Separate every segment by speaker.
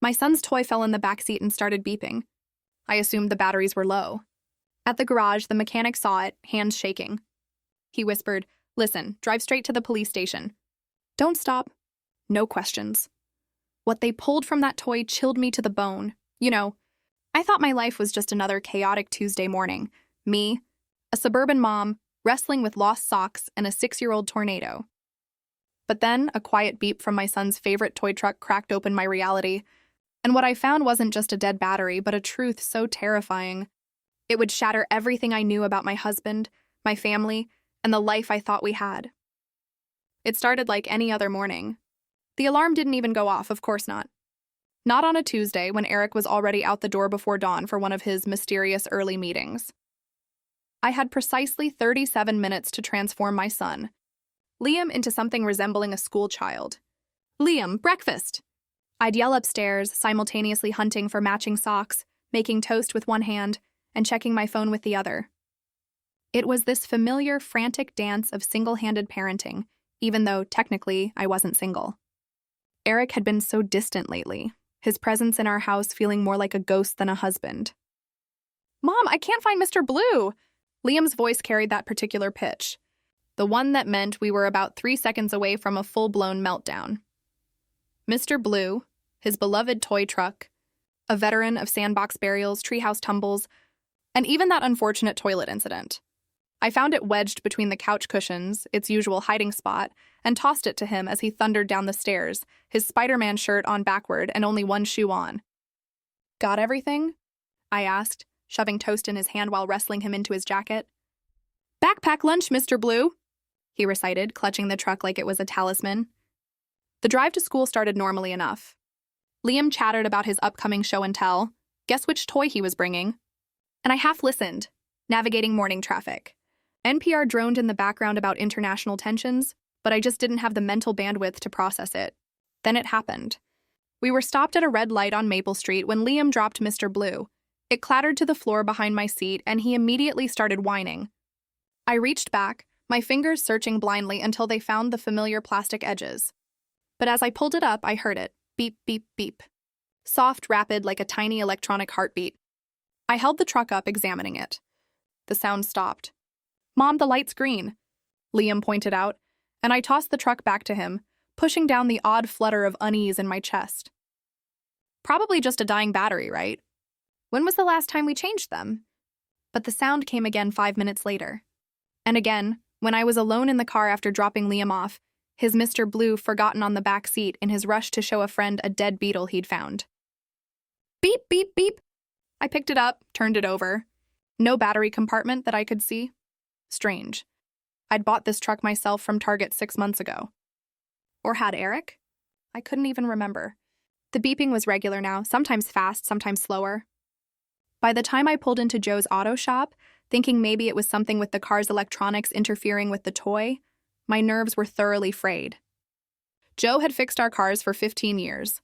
Speaker 1: My son's toy fell in the backseat and started beeping. I assumed the batteries were low. At the garage, the mechanic saw it, hands shaking. He whispered, "Listen, drive straight to the police station. Don't stop. No questions." What they pulled from that toy chilled me to the bone. I thought my life was just another chaotic Tuesday morning. Me, a suburban mom, wrestling with lost socks and a 6-year-old tornado. But then a quiet beep from my son's favorite toy truck cracked open my reality. And what I found wasn't just a dead battery, but a truth so terrifying. It would shatter everything I knew about my husband, my family, and the life I thought we had. It started like any other morning. The alarm didn't even go off, of course not. Not on a Tuesday when Eric was already out the door before dawn for one of his mysterious early meetings. I had precisely 37 minutes to transform my son, Liam, into something resembling a school child. "Liam, breakfast!" I'd yell upstairs, simultaneously hunting for matching socks, making toast with one hand, and checking my phone with the other. It was this familiar, frantic dance of single-handed parenting, even though, technically, I wasn't single. Eric had been so distant lately, his presence in our house feeling more like a ghost than a husband. "Mom, I can't find Mr. Blue!" Liam's voice carried that particular pitch, the one that meant we were about 3 seconds away from a full-blown meltdown. Mr. Blue, his beloved toy truck, a veteran of sandbox burials, treehouse tumbles, and even that unfortunate toilet incident. I found it wedged between the couch cushions, its usual hiding spot, and tossed it to him as he thundered down the stairs, his Spider-Man shirt on backward and only one shoe on. "Got everything?" I asked, shoving toast in his hand while wrestling him into his jacket. "Backpack lunch, Mr. Blue," he recited, clutching the truck like it was a talisman. The drive to school started normally enough. Liam chattered about his upcoming show and tell, guess which toy he was bringing, and I half-listened, navigating morning traffic. NPR droned in the background about international tensions, but I just didn't have the mental bandwidth to process it. Then it happened. We were stopped at a red light on Maple Street when Liam dropped Mr. Blue. It clattered to the floor behind my seat, and he immediately started whining. I reached back, my fingers searching blindly until they found the familiar plastic edges. But as I pulled it up, I heard it. Beep, beep, beep. Soft, rapid, like a tiny electronic heartbeat. I held the truck up, examining it. The sound stopped. "Mom, the light's green," Liam pointed out, and I tossed the truck back to him, pushing down the odd flutter of unease in my chest. Probably just a dying battery, right? When was the last time we changed them? But the sound came again 5 minutes later. And again, when I was alone in the car after dropping Liam off, his Mr. Blue forgotten on the back seat in his rush to show a friend a dead beetle he'd found. Beep, beep, beep. I picked it up, turned it over. No battery compartment that I could see. Strange. I'd bought this truck myself from Target 6 months ago. Or had Eric? I couldn't even remember. The beeping was regular now, sometimes fast, sometimes slower. By the time I pulled into Joe's auto shop, thinking maybe it was something with the car's electronics interfering with the toy, my nerves were thoroughly frayed. Joe had fixed our cars for 15 years.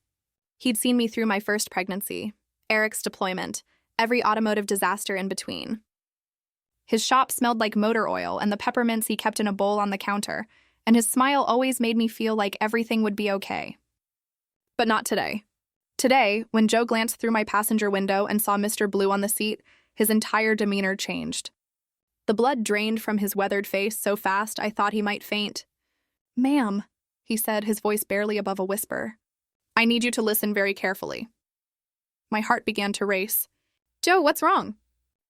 Speaker 1: He'd seen me through my first pregnancy, Eric's deployment, every automotive disaster in between. His shop smelled like motor oil and the peppermints he kept in a bowl on the counter, and his smile always made me feel like everything would be okay. But not today. Today, when Joe glanced through my passenger window and saw Mr. Blue on the seat, his entire demeanor changed. The blood drained from his weathered face so fast I thought he might faint. "Ma'am," he said, his voice barely above a whisper. "I need you to listen very carefully." My heart began to race. "Joe, what's wrong?"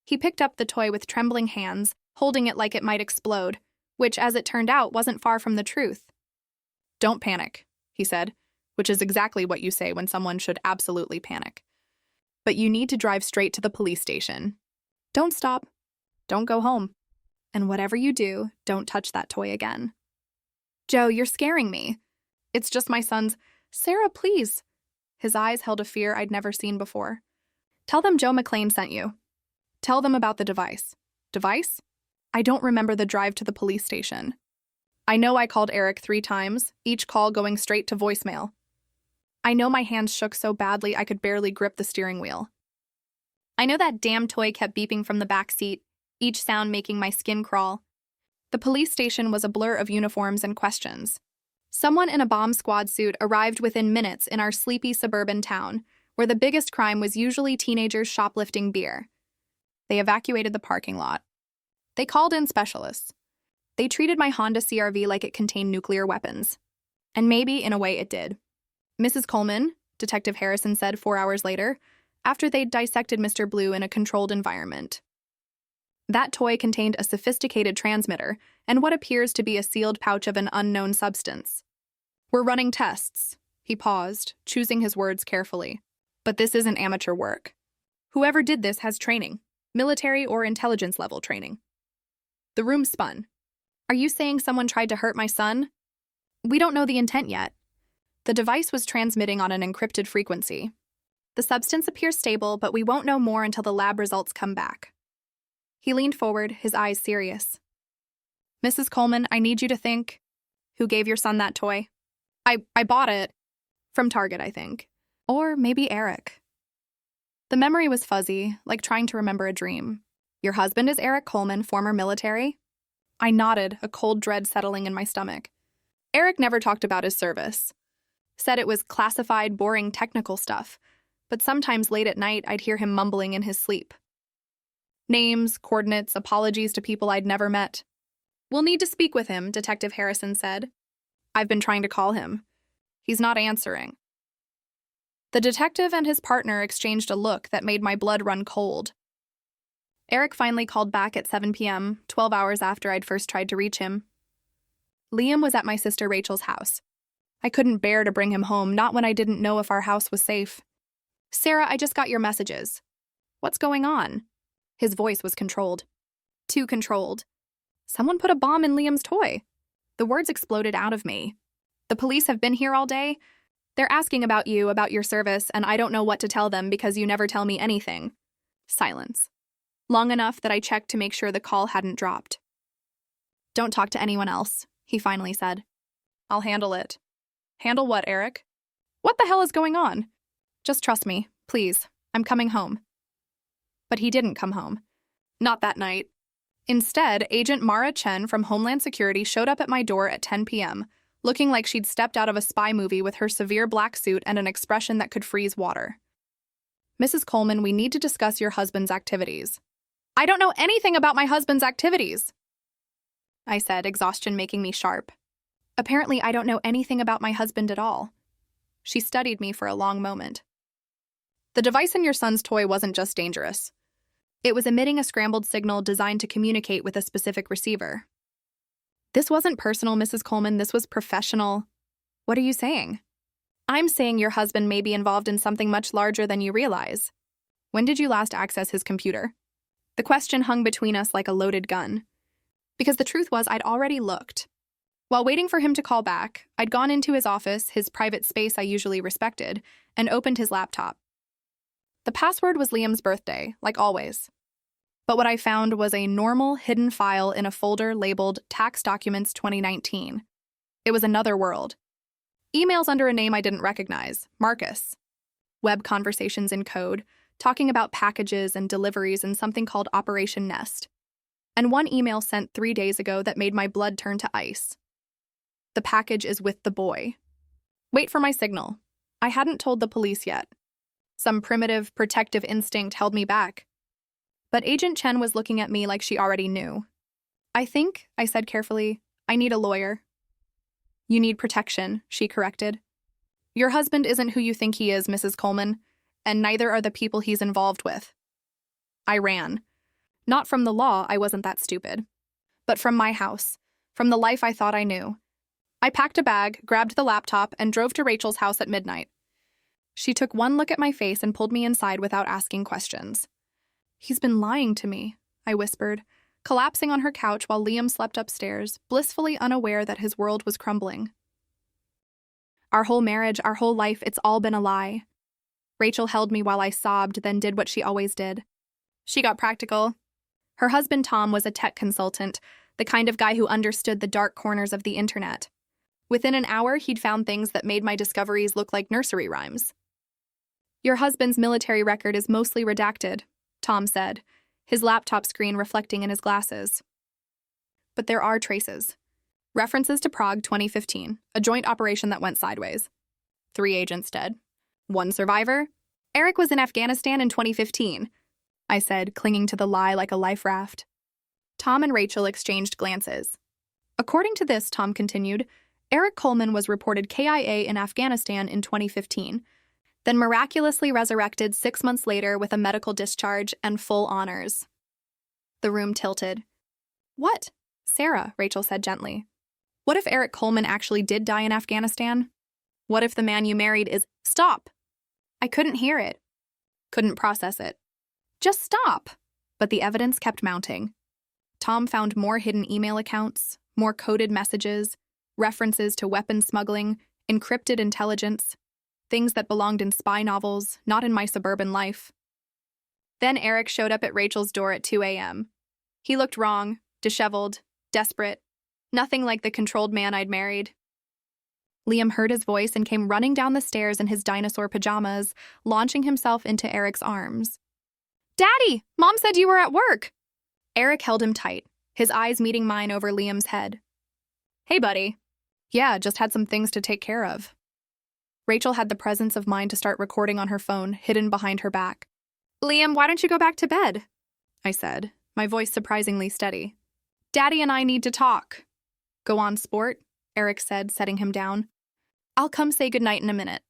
Speaker 1: He picked up the toy with trembling hands, holding it like it might explode, which, as it turned out, wasn't far from the truth. "Don't panic," he said, which is exactly what you say when someone should absolutely panic. "But you need to drive straight to the police station. Don't stop. Don't go home. And whatever you do, don't touch that toy again." "Joe, you're scaring me." "It's just my son's—" "Sarah, please." His eyes held a fear I'd never seen before. "Tell them Joe McClane sent you. Tell them about the device." "Device?" I don't remember the drive to the police station. I know I called Eric 3 times, each call going straight to voicemail. I know my hands shook so badly I could barely grip the steering wheel. I know that damn toy kept beeping from the back seat, each sound making my skin crawl. The police station was a blur of uniforms and questions. Someone in a bomb squad suit arrived within minutes in our sleepy suburban town, where the biggest crime was usually teenagers shoplifting beer. They evacuated the parking lot. They called in specialists. They treated my Honda CR-V like it contained nuclear weapons. And maybe, in a way, it did. Mrs. Coleman, Detective Harrison said 4 hours later, after they'd dissected Mr. Blue in a controlled environment. That toy contained a sophisticated transmitter and what appears to be a sealed pouch of an unknown substance. We're running tests. He paused, choosing his words carefully. But this isn't amateur work. Whoever did this has training, military or intelligence level training. The room spun. Are you saying someone tried to hurt my son? We don't know the intent yet. The device was transmitting on an encrypted frequency. The substance appears stable, but we won't know more until the lab results come back. He leaned forward, his eyes serious. Mrs. Coleman, I need you to think. Who gave your son that toy? I bought it. From Target, I think. Or maybe Eric. The memory was fuzzy, like trying to remember a dream. Your husband is Eric Coleman, former military? I nodded, a cold dread settling in my stomach. Eric never talked about his service. Said it was classified, boring technical stuff, but sometimes late at night I'd hear him mumbling in his sleep. Names, coordinates, apologies to people I'd never met. We'll need to speak with him, Detective Harrison said. I've been trying to call him. He's not answering. The detective and his partner exchanged a look that made my blood run cold. Eric finally called back at 7 p.m., 12 hours after I'd first tried to reach him. Liam was at my sister Rachel's house. I couldn't bear to bring him home, not when I didn't know if our house was safe. Sarah, I just got your messages. What's going on? His voice was controlled. Too controlled. Someone put a bomb in Liam's toy. The words exploded out of me. The police have been here all day. They're asking about you, about your service, and I don't know what to tell them because you never tell me anything. Silence. Long enough that I checked to make sure the call hadn't dropped. Don't talk to anyone else, he finally said. I'll handle it. Handle what, Eric? What the hell is going on? Just trust me, please. I'm coming home. But he didn't come home. Not that night. Instead, Agent Mara Chen from Homeland Security showed up at my door at 10 p.m., looking like she'd stepped out of a spy movie with her severe black suit and an expression that could freeze water. Mrs. Coleman, we need to discuss your husband's activities. I don't know anything about my husband's activities, I said, exhaustion making me sharp. Apparently, I don't know anything about my husband at all. She studied me for a long moment. The device in your son's toy wasn't just dangerous. It was emitting a scrambled signal designed to communicate with a specific receiver. This wasn't personal, Mrs. Coleman. This was professional. What are you saying? I'm saying your husband may be involved in something much larger than you realize. When did you last access his computer? The question hung between us like a loaded gun. Because the truth was, I'd already looked. While waiting for him to call back, I'd gone into his office, his private space I usually respected, and opened his laptop. The password was Liam's birthday, like always. But what I found was a normal hidden file in a folder labeled Tax Documents 2019. It was another world. Emails under a name I didn't recognize, Marcus. Web conversations in code, talking about packages and deliveries in something called Operation Nest. And one email sent 3 days ago that made my blood turn to ice. The package is with the boy. Wait for my signal. I hadn't told the police yet. Some primitive, protective instinct held me back. But Agent Chen was looking at me like she already knew. I said carefully, I need a lawyer. You need protection, she corrected. Your husband isn't who you think he is, Mrs. Coleman, and neither are the people he's involved with. I ran. Not from the law, I wasn't that stupid. But from my house, from the life I thought I knew. I packed a bag, grabbed the laptop, and drove to Rachel's house at midnight. She took one look at my face and pulled me inside without asking questions. He's been lying to me, I whispered, collapsing on her couch while Liam slept upstairs, blissfully unaware that his world was crumbling. Our whole marriage, our whole life, it's all been a lie. Rachel held me while I sobbed, then did what she always did. She got practical. Her husband Tom was a tech consultant, the kind of guy who understood the dark corners of the internet. Within an hour, he'd found things that made my discoveries look like nursery rhymes. Your husband's military record is mostly redacted, Tom said, his laptop screen reflecting in his glasses. But there are traces. References to Prague 2015, a joint operation that went sideways. 3 agents dead. 1 survivor? Eric was in Afghanistan in 2015, I said, clinging to the lie like a life raft. Tom and Rachel exchanged glances. According to this, Tom continued, Eric Coleman was reported KIA in Afghanistan in 2015, then miraculously resurrected 6 months later with a medical discharge and full honors. The room tilted. What? Sarah, Rachel said gently. What if Eric Coleman actually did die in Afghanistan? What if the man you married is— Stop! I couldn't hear it. Couldn't process it. Just stop! But the evidence kept mounting. Tom found more hidden email accounts, more coded messages, references to weapons smuggling, encrypted intelligence, things that belonged in spy novels, not in my suburban life. Then Eric showed up at Rachel's door at 2 a.m. He looked wrong, disheveled, desperate, nothing like the controlled man I'd married. Liam heard his voice and came running down the stairs in his dinosaur pajamas, launching himself into Eric's arms. Daddy! Mom said you were at work! Eric held him tight, his eyes meeting mine over Liam's head. Hey, buddy. Yeah, just had some things to take care of. Rachel had the presence of mind to start recording on her phone, hidden behind her back. Liam, why don't you go back to bed? I said, my voice surprisingly steady. Daddy and I need to talk. Go on, sport, Eric said, setting him down. I'll come say goodnight in a minute.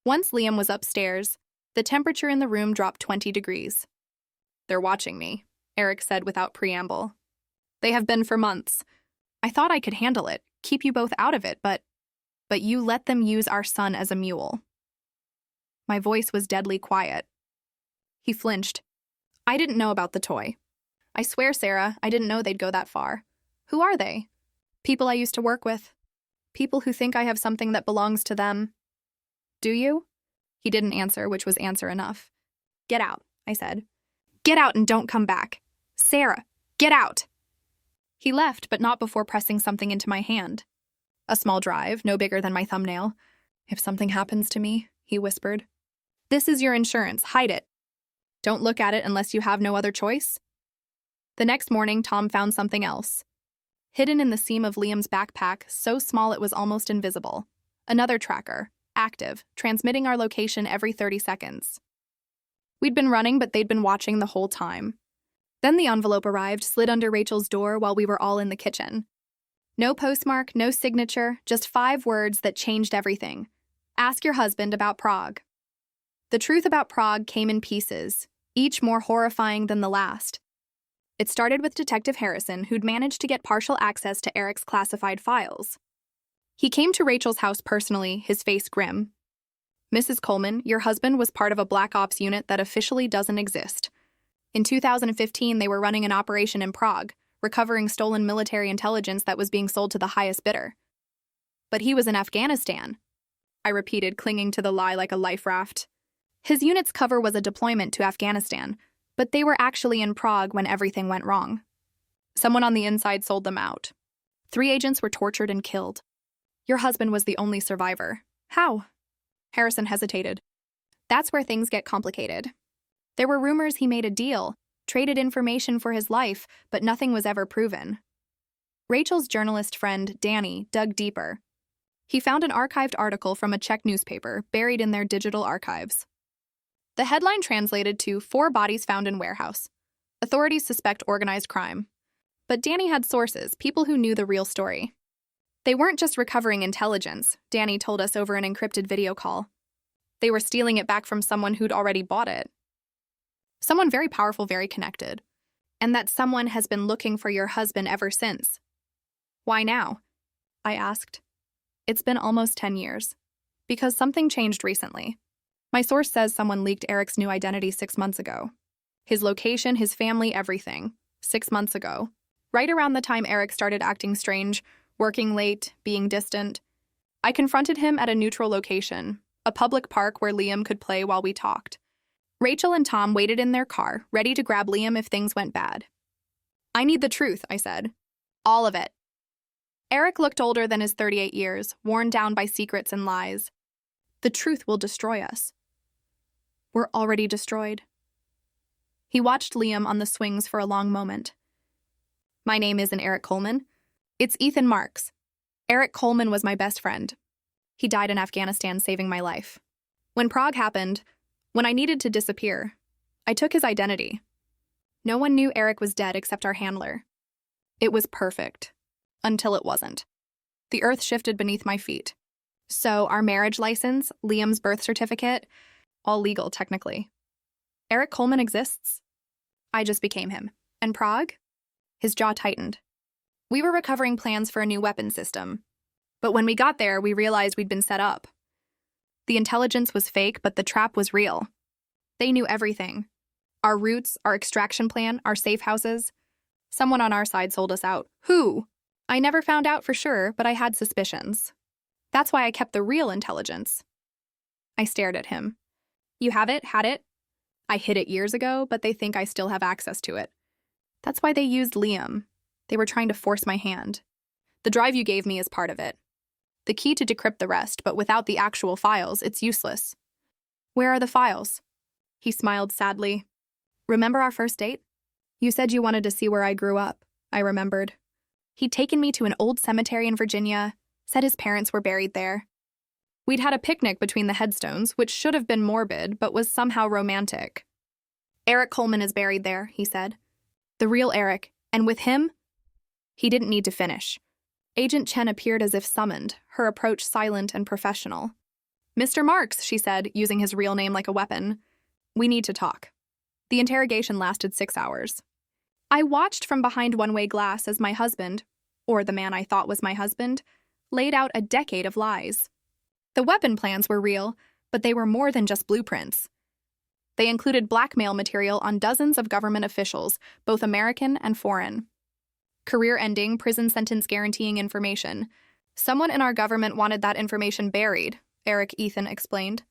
Speaker 1: Once Liam was upstairs, the temperature in the room dropped 20 degrees. They're watching me, Eric said without preamble. They have been for months. I thought I could handle it, keep you both out of it, but you let them use our son as a mule. My voice was deadly quiet. He flinched. I didn't know about the toy. I swear, Sarah, I didn't know they'd go that far. Who are they? People I used to work with. People who think I have something that belongs to them. Do you? He didn't answer, which was answer enough. Get out, I said. Get out and don't come back. Sarah, get out. He left, but not before pressing something into my hand. A small drive, no bigger than my thumbnail. If something happens to me, he whispered. This is your insurance, hide it. Don't look at it unless you have no other choice. The next morning, Tom found something else. Hidden in the seam of Liam's backpack, so small it was almost invisible. Another tracker, active, transmitting our location every 30 seconds. We'd been running, but they'd been watching the whole time. Then the envelope arrived, slid under Rachel's door while we were all in the kitchen. No postmark, no signature, just 5 words that changed everything. Ask your husband about Prague. The truth about Prague came in pieces, each more horrifying than the last. It started with Detective Harrison, who'd managed to get partial access to Eric's classified files. He came to Rachel's house personally, his face grim. Mrs. Coleman, your husband was part of a Black Ops unit that officially doesn't exist. In 2015, they were running an operation in Prague, recovering stolen military intelligence that was being sold to the highest bidder. But he was in Afghanistan, I repeated, clinging to the lie like a life raft. His unit's cover was a deployment to Afghanistan, but they were actually in Prague when everything went wrong. Someone on the inside sold them out. 3 agents were tortured and killed. Your husband was the only survivor. How? Harrison hesitated. That's where things get complicated. There were rumors he made a deal, traded information for his life, but nothing was ever proven. Rachel's journalist friend, Danny, dug deeper. He found an archived article from a Czech newspaper buried in their digital archives. The headline translated to 4 bodies found in warehouse. Authorities suspect organized crime. But Danny had sources, people who knew the real story. They weren't just recovering intelligence, Danny told us over an encrypted video call. They were stealing it back from someone who'd already bought it. Someone very powerful, very connected. And that someone has been looking for your husband ever since. Why now? I asked. It's been almost 10 years. Because something changed recently. My source says someone leaked Eric's new identity 6 months ago. His location, his family, everything. 6 months ago. Right around the time Eric started acting strange, working late, being distant. I confronted him at a neutral location, a public park where Liam could play while we talked. Rachel and Tom waited in their car, ready to grab Liam if things went bad. I need the truth, I said. All of it. Eric looked older than his 38 years, worn down by secrets and lies. The truth will destroy us. We're already destroyed. He watched Liam on the swings for a long moment. My name isn't Eric Coleman. It's Ethan Marks. Eric Coleman was my best friend. He died in Afghanistan saving my life. When Prague happened, When I needed to disappear, I took his identity. No one knew Eric was dead except our handler. It was perfect. Until it wasn't. The earth shifted beneath my feet. So our marriage license, Liam's birth certificate, all legal technically. Eric Coleman exists. I just became him. And Prague? His jaw tightened. We were recovering plans for a new weapon system. But when we got there, we realized we'd been set up. The intelligence was fake, but the trap was real. They knew everything. Our routes, our extraction plan, our safe houses. Someone on our side sold us out. Who? I never found out for sure, but I had suspicions. That's why I kept the real intelligence. I stared at him. You have it? Had it? I hid it years ago, but they think I still have access to it. That's why they used Liam. They were trying to force my hand. The drive you gave me is part of it. The key to decrypt the rest, but without the actual files, it's useless. Where are the files? He smiled sadly. Remember our first date? You said you wanted to see where I grew up. I remembered. He'd taken me to an old cemetery in Virginia, said his parents were buried there. We'd had a picnic between the headstones, which should have been morbid, but was somehow romantic. Eric Coleman is buried there, he said. The real Eric, and with him? He didn't need to finish. Agent Chen appeared as if summoned, her approach silent and professional. Mr. Marks, she said, using his real name like a weapon. We need to talk. The interrogation lasted 6 hours. I watched from behind one-way glass as my husband, or the man I thought was my husband, laid out a decade of lies. The weapon plans were real, but they were more than just blueprints. They included blackmail material on dozens of government officials, both American and foreign. Career-ending, prison sentence guaranteeing information. Someone in our government wanted that information buried, Eric Ethan explained.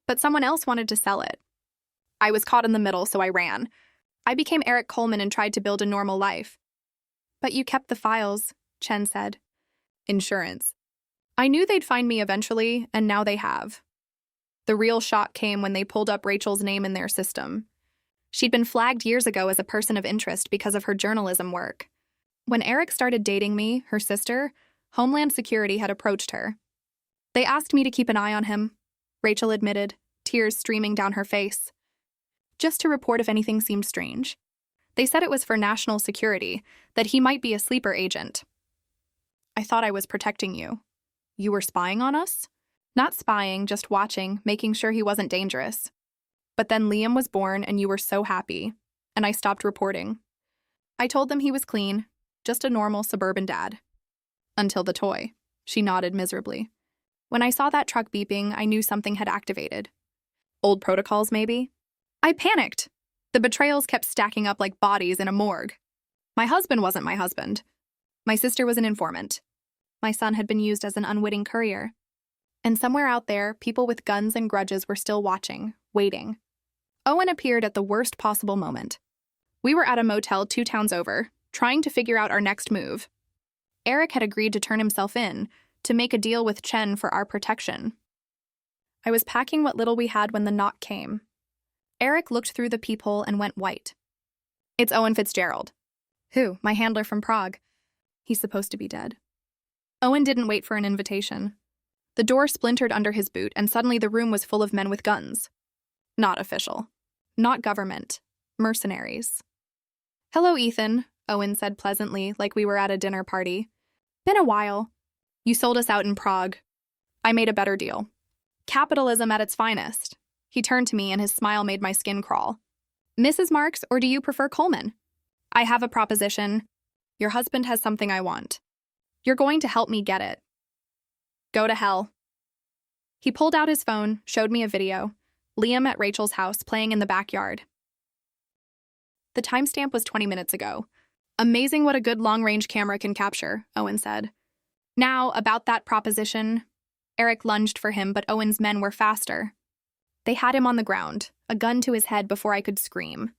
Speaker 1: But someone else wanted to sell it. I was caught in the middle, so I ran. I became Eric Coleman and tried to build a normal life. But you kept the files, Chen said. Insurance. I knew they'd find me eventually, and now they have. The real shock came when they pulled up Rachel's name in their system. She'd been flagged years ago as a person of interest because of her journalism work. When Eric started dating me, her sister, Homeland Security had approached her. They asked me to keep an eye on him, Rachel admitted, tears streaming down her face. Just to report if anything seemed strange. They said it was for national security, that he might be a sleeper agent. I thought I was protecting you. You were spying on us? Not spying, just watching, making sure he wasn't dangerous. But then Liam was born and you were so happy, and I stopped reporting. I told them he was clean, just a normal suburban dad. Until the toy. She nodded miserably. When I saw that truck beeping, I knew something had activated. Old protocols, maybe? I panicked. The betrayals kept stacking up like bodies in a morgue. My husband wasn't my husband. My sister was an informant. My son had been used as an unwitting courier. And somewhere out there, people with guns and grudges were still watching, waiting. Owen appeared at the worst possible moment. We were at a motel 2 towns over, trying to figure out our next move. Eric had agreed to turn himself in, to make a deal with Chen for our protection. I was packing what little we had when the knock came. Eric looked through the peephole and went white. It's Owen Fitzgerald. Who? My handler from Prague. He's supposed to be dead. Owen didn't wait for an invitation. The door splintered under his boot, and suddenly the room was full of men with guns. Not official. Not government. Mercenaries. Hello, Ethan, Owen said pleasantly, like we were at a dinner party. Been a while. You sold us out in Prague. I made a better deal. Capitalism at its finest. He turned to me, and his smile made my skin crawl. Mrs. Marks, or do you prefer Coleman? I have a proposition. Your husband has something I want. You're going to help me get it. Go to hell. He pulled out his phone, showed me a video. Liam at Rachel's house playing in the backyard. The timestamp was 20 minutes ago. Amazing what a good long-range camera can capture, Owen said. Now, about that proposition. Eric lunged for him, but Owen's men were faster. They had him on the ground, a gun to his head before I could scream.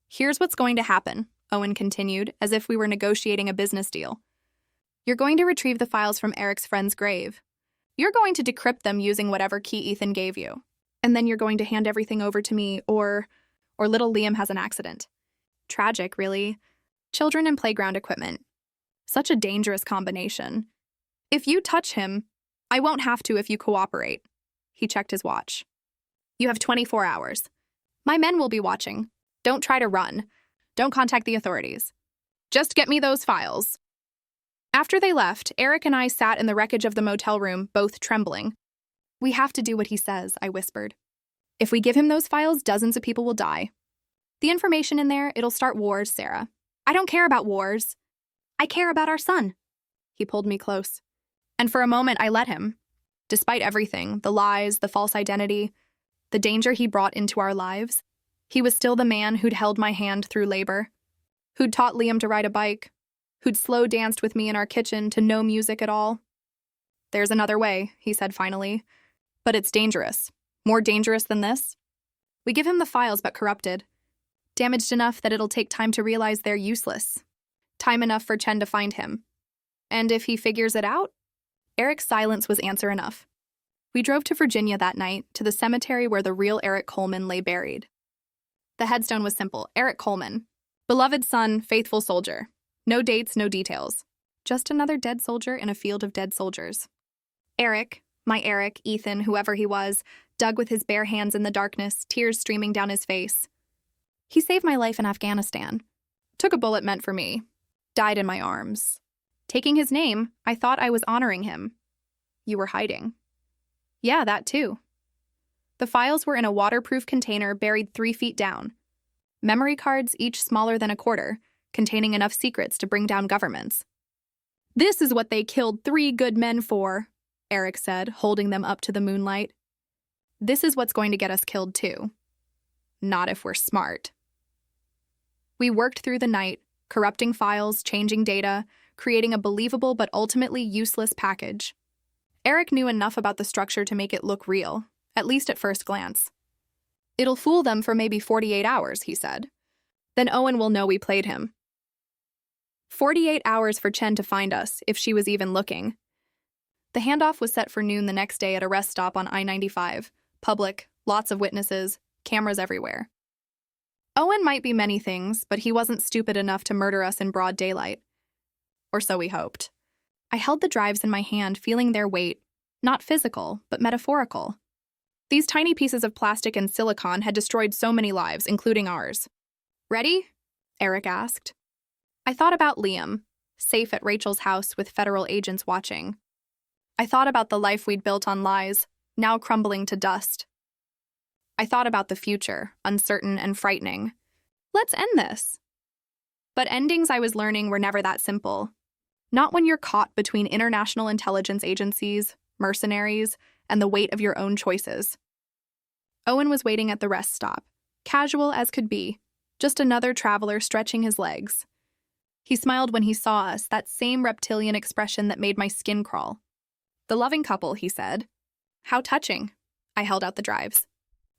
Speaker 1: Here's what's going to happen, Owen continued, as if we were negotiating a business deal. You're going to retrieve the files from Eric's friend's grave. You're going to decrypt them using whatever key Ethan gave you. And then you're going to hand everything over to me, or little Liam has an accident. Tragic, really. Children and playground equipment. Such a dangerous combination. If you touch him, I won't have to if you cooperate. He checked his watch. You have 24 hours. My men will be watching. Don't try to run. Don't contact the authorities. Just get me those files. After they left, Eric and I sat in the wreckage of the motel room, both trembling. We have to do what he says, I whispered. If we give him those files, dozens of people will die. The information in there, it'll start wars, Sarah. I don't care about wars. I care about our son. He pulled me close. And for a moment, I let him. Despite everything, the lies, the false identity, the danger he brought into our lives, he was still the man who'd held my hand through labor, who'd taught Liam to ride a bike, who'd slow danced with me in our kitchen to no music at all. There's another way, he said finally, but it's dangerous. More dangerous than this? We give him the files but corrupted. Damaged enough that it'll take time to realize they're useless. Time enough for Chen to find him. And if he figures it out? Eric's silence was answer enough. We drove to Virginia that night, to the cemetery where the real Eric Coleman lay buried. The headstone was simple, Eric Coleman. Beloved son, faithful soldier. No dates, no details. Just another dead soldier in a field of dead soldiers. Eric, my Eric, Ethan, whoever he was, dug with his bare hands in the darkness, tears streaming down his face. He saved my life in Afghanistan. Took a bullet meant for me. Died in my arms. Taking his name, I thought I was honoring him. You were hiding. Yeah, that too. The files were in a waterproof container buried 3 feet down. Memory cards, each smaller than a quarter, containing enough secrets to bring down governments. This is what they killed 3 good men for, Eric said, holding them up to the moonlight. This is what's going to get us killed too. Not if we're smart. We worked through the night, corrupting files, changing data, creating a believable but ultimately useless package. Eric knew enough about the structure to make it look real, at least at first glance. It'll fool them for maybe 48 hours, he said. Then Owen will know we played him. 48 hours for Chen to find us, if she was even looking. The handoff was set for noon the next day at a rest stop on I-95. Public, lots of witnesses, cameras everywhere. Owen might be many things, but he wasn't stupid enough to murder us in broad daylight. Or so we hoped. I held the drives in my hand, feeling their weight, not physical, but metaphorical. These tiny pieces of plastic and silicon had destroyed so many lives, including ours. Ready? Eric asked. I thought about Liam, safe at Rachel's house with federal agents watching. I thought about the life we'd built on lies, now crumbling to dust. I thought about the future, uncertain and frightening. Let's end this. But endings, I was learning, were never that simple. Not when you're caught between international intelligence agencies, mercenaries, and the weight of your own choices. Owen was waiting at the rest stop, casual as could be, just another traveler stretching his legs. He smiled when he saw us, that same reptilian expression that made my skin crawl. The loving couple, he said. How touching. I held out the drives.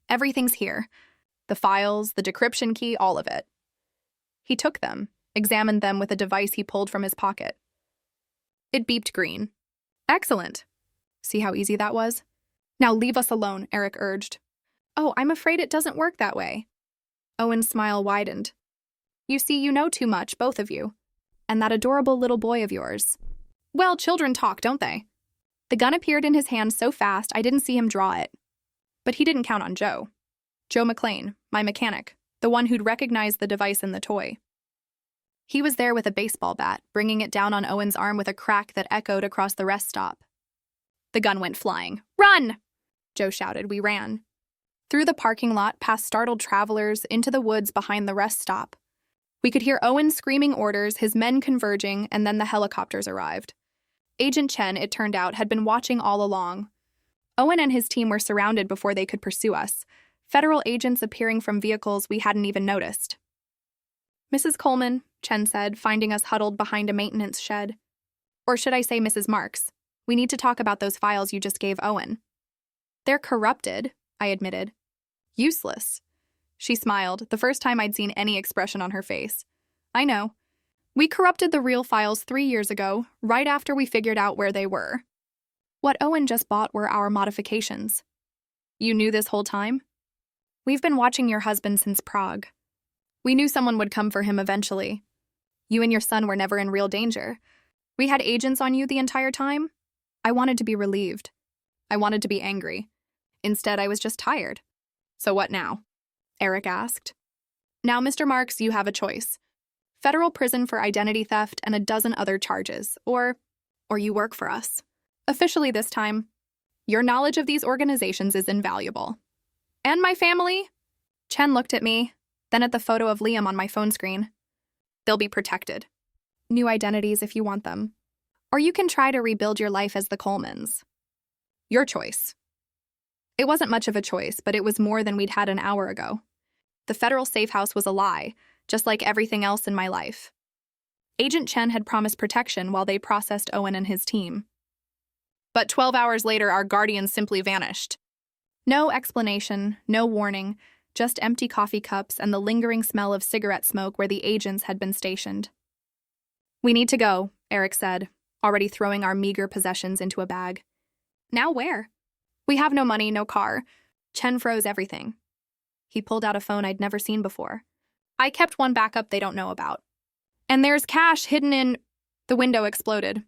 Speaker 1: Everything's here. The files, the decryption key, all of it. He took them, examined them with a device he pulled from his pocket. It beeped green. Excellent. See how easy that was? Now leave us alone, Eric urged. Oh, I'm afraid it doesn't work that way. Owen's smile widened. You see, you know too much, both of you. And that adorable little boy of yours. Well, children talk, don't they? The gun appeared in his hand so fast I didn't see him draw it. But he didn't count on Joe. Joe McLean, my mechanic, the one who'd recognized the device in the toy. He was there with a baseball bat, bringing it down on Owen's arm with a crack that echoed across the rest stop. The gun went flying. Run! Joe shouted. We ran. Through the parking lot, past startled travelers, into the woods behind the rest stop. We could hear Owen screaming orders, his men converging, and then the helicopters arrived. Agent Chen, it turned out, had been watching all along. Owen and his team were surrounded before they could pursue us, federal agents appearing from vehicles we hadn't even noticed. Mrs. Coleman, Chen said, finding us huddled behind a maintenance shed. Or should I say Mrs. Marks? We need to talk about those files you just gave Owen. They're corrupted, I admitted. Useless. She smiled, the first time I'd seen any expression on her face. I know. We corrupted the real files 3 years ago, right after we figured out where they were. What Owen just bought were our modifications. You knew this whole time? We've been watching your husband since Prague. We knew someone would come for him eventually. You and your son were never in real danger. We had agents on you the entire time. I wanted to be relieved. I wanted to be angry. Instead, I was just tired. So what now? Eric asked. Now, Mr. Marks, you have a choice. Federal prison for identity theft and a dozen other charges, or you work for us. Officially this time. Your knowledge of these organizations is invaluable. And my family? Chen looked at me, then at the photo of Liam on my phone screen. They'll be protected. New identities if you want them. Or you can try to rebuild your life as the Colemans. Your choice. It wasn't much of a choice, but it was more than we'd had an hour ago. The federal safe house was a lie, just like everything else in my life. Agent Chen had promised protection while they processed Owen and his team. But 12 hours later, our guardians simply vanished. No explanation, no warning, just empty coffee cups and the lingering smell of cigarette smoke where the agents had been stationed. We need to go, Eric said, already throwing our meager possessions into a bag. Now where? We have no money, no car. Chen froze everything. He pulled out a phone I'd never seen before. I kept one backup they don't know about. And there's cash hidden in... The window exploded.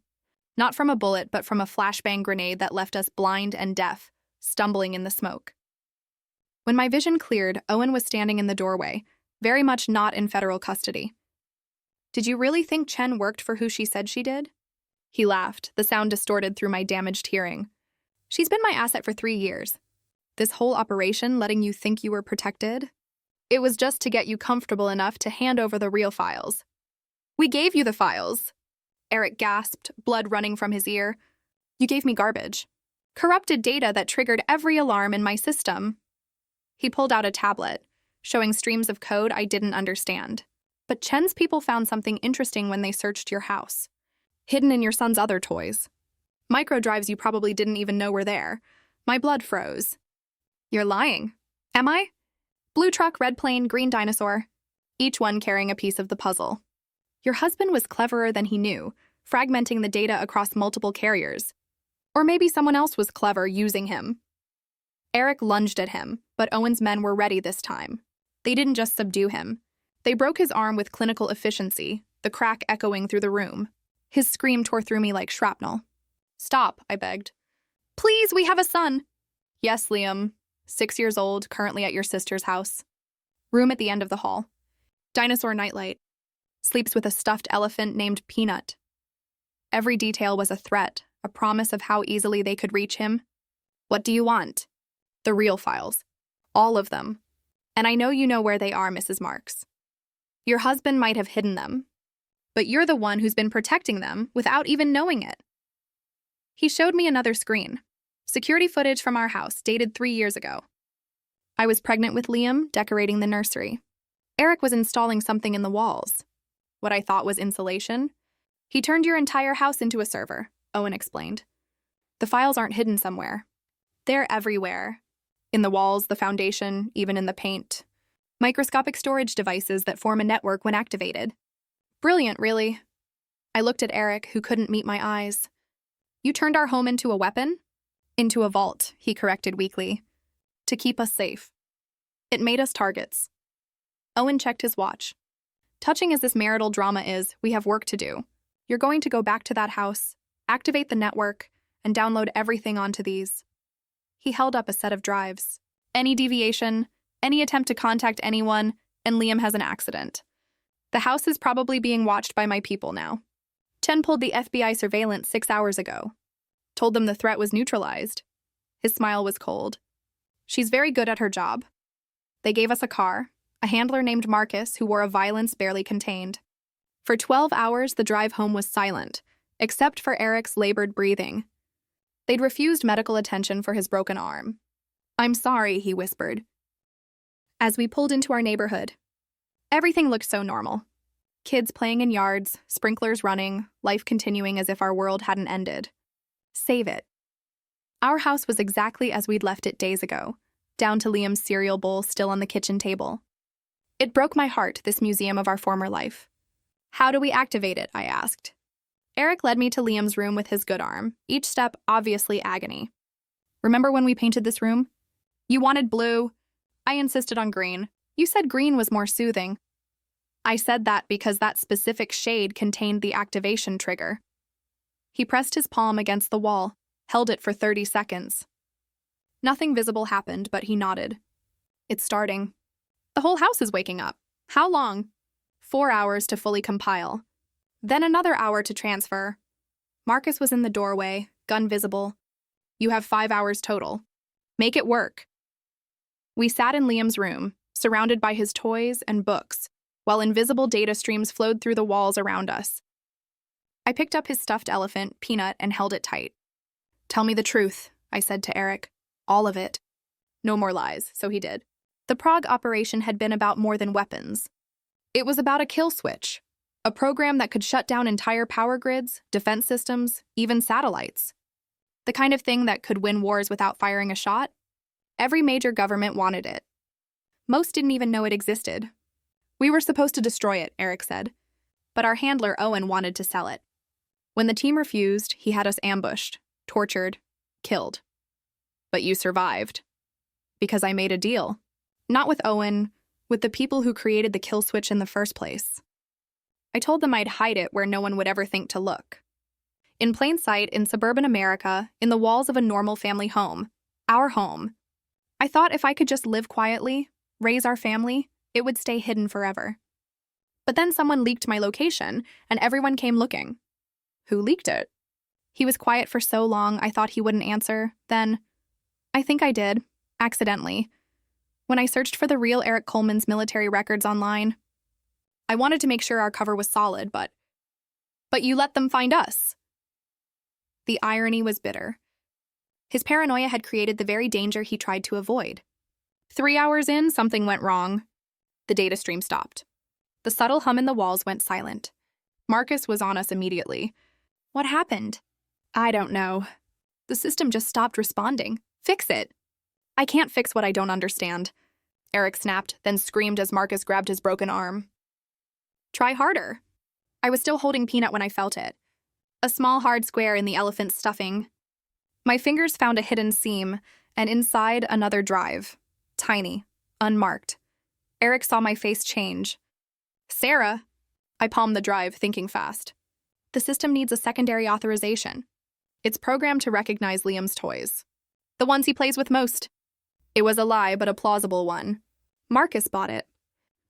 Speaker 1: Not from a bullet, but from a flashbang grenade that left us blind and deaf, stumbling in the smoke. When my vision cleared, Owen was standing in the doorway, very much not in federal custody. Did you really think Chen worked for who she said she did? He laughed, the sound distorted through my damaged hearing. She's been my asset for 3 years. This whole operation letting you think you were protected? It was just to get you comfortable enough to hand over the real files. We gave you the files. Eric gasped, blood running from his ear. You gave me garbage. Corrupted data that triggered every alarm in my system. He pulled out a tablet, showing streams of code I didn't understand. But Chen's people found something interesting when they searched your house. Hidden in your son's other toys. Microdrives you probably didn't even know were there. My blood froze. You're lying. Am I? Blue truck, red plane, green dinosaur. Each one carrying a piece of the puzzle. Your husband was cleverer than he knew, fragmenting the data across multiple carriers. Or maybe someone else was clever using him. Eric lunged at him, but Owen's men were ready this time. They didn't just subdue him. They broke his arm with clinical efficiency, the crack echoing through the room. His scream tore through me like shrapnel. Stop, I begged. Please, we have a son. Yes, Liam. 6 years old, currently at your sister's house. Room at the end of the hall. Dinosaur nightlight. Sleeps with a stuffed elephant named Peanut. Every detail was a threat, a promise of how easily they could reach him. What do you want? The real files. All of them. And I know you know where they are, Mrs. Marks. Your husband might have hidden them, but you're the one who's been protecting them without even knowing it. He showed me another screen. Security footage from our house, dated 3 years ago. I was pregnant with Liam, decorating the nursery. Eric was installing something in the walls. What I thought was insulation. He turned your entire house into a server, Owen explained. The files aren't hidden somewhere. They're everywhere. In the walls, the foundation, even in the paint. Microscopic storage devices that form a network when activated. Brilliant, really. I looked at Eric, who couldn't meet my eyes. You turned our home into a weapon? Into a vault, he corrected weakly. To keep us safe. It made us targets. Owen checked his watch. Touching as this marital drama is, we have work to do. You're going to go back to that house, activate the network, and download everything onto these. He held up a set of drives. Any deviation, any attempt to contact anyone, and Liam has an accident. The house is probably being watched by my people now. Chen pulled the FBI surveillance 6 hours ago. Told them the threat was neutralized. His smile was cold. She's very good at her job. They gave us a car, a handler named Marcus who wore a violence barely contained. For 12 hours, the drive home was silent, except for Eric's labored breathing. They'd refused medical attention for his broken arm. I'm sorry, he whispered. As we pulled into our neighborhood, everything looked so normal. Kids playing in yards, sprinklers running, life continuing as if our world hadn't ended. Save it. Our house was exactly as we'd left it days ago, down to Liam's cereal bowl still on the kitchen table. It broke my heart, this museum of our former life. How do we activate it? I asked. Eric led me to Liam's room with his good arm, each step obviously agony. Remember when we painted this room? You wanted blue. I insisted on green. You said green was more soothing. I said that because that specific shade contained the activation trigger. He pressed his palm against the wall, held it for 30 seconds. Nothing visible happened, but he nodded. It's starting. The whole house is waking up. How long? 4 hours to fully compile. Then another hour to transfer. Marcus was in the doorway, gun visible. You have 5 hours total. Make it work. We sat in Liam's room, surrounded by his toys and books, while invisible data streams flowed through the walls around us. I picked up his stuffed elephant, Peanut, and held it tight. Tell me the truth, I said to Eric. All of it. No more lies, so he did. The Prague operation had been about more than weapons. It was about a kill switch, a program that could shut down entire power grids, defense systems, even satellites. The kind of thing that could win wars without firing a shot. Every major government wanted it. Most didn't even know it existed. We were supposed to destroy it, Eric said, but our handler Owen wanted to sell it. When the team refused, he had us ambushed, tortured, killed. But you survived. Because I made a deal. Not with Owen, with the people who created the kill switch in the first place. I told them I'd hide it where no one would ever think to look. In plain sight, in suburban America, in the walls of a normal family home. Our home. I thought if I could just live quietly, raise our family, it would stay hidden forever. But then someone leaked my location, and everyone came looking. Who leaked it? He was quiet for so long I thought he wouldn't answer. Then, I think I did, accidentally. When I searched for the real Eric Coleman's military records online, I wanted to make sure our cover was solid, but you let them find us. The irony was bitter. His paranoia had created the very danger he tried to avoid. 3 hours in, something went wrong. The data stream stopped. The subtle hum in the walls went silent. Marcus was on us immediately. What happened? I don't know. The system just stopped responding. Fix it. I can't fix what I don't understand. Eric snapped, then screamed as Marcus grabbed his broken arm. Try harder. I was still holding Peanut when I felt it. A small hard square in the elephant's stuffing. My fingers found a hidden seam, and inside another drive. Tiny, unmarked. Eric saw my face change. Sarah! I palmed the drive, thinking fast. The system needs a secondary authorization. It's programmed to recognize Liam's toys. The ones he plays with most. It was a lie, but a plausible one. Marcus bought it.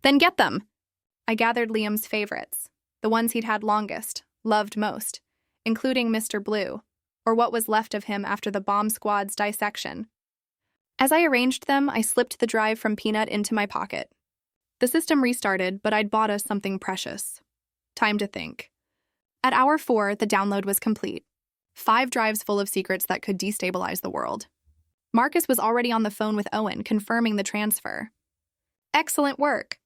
Speaker 1: Then get them! I gathered Liam's favorites, the ones he'd had longest, loved most, including Mr. Blue, or what was left of him after the bomb squad's dissection. As I arranged them, I slipped the drive from Peanut into my pocket. The system restarted, but I'd bought us something precious. Time to think. At hour 4, the download was complete. 5 drives full of secrets that could destabilize the world. Marcus was already on the phone with Owen, confirming the transfer. Excellent work.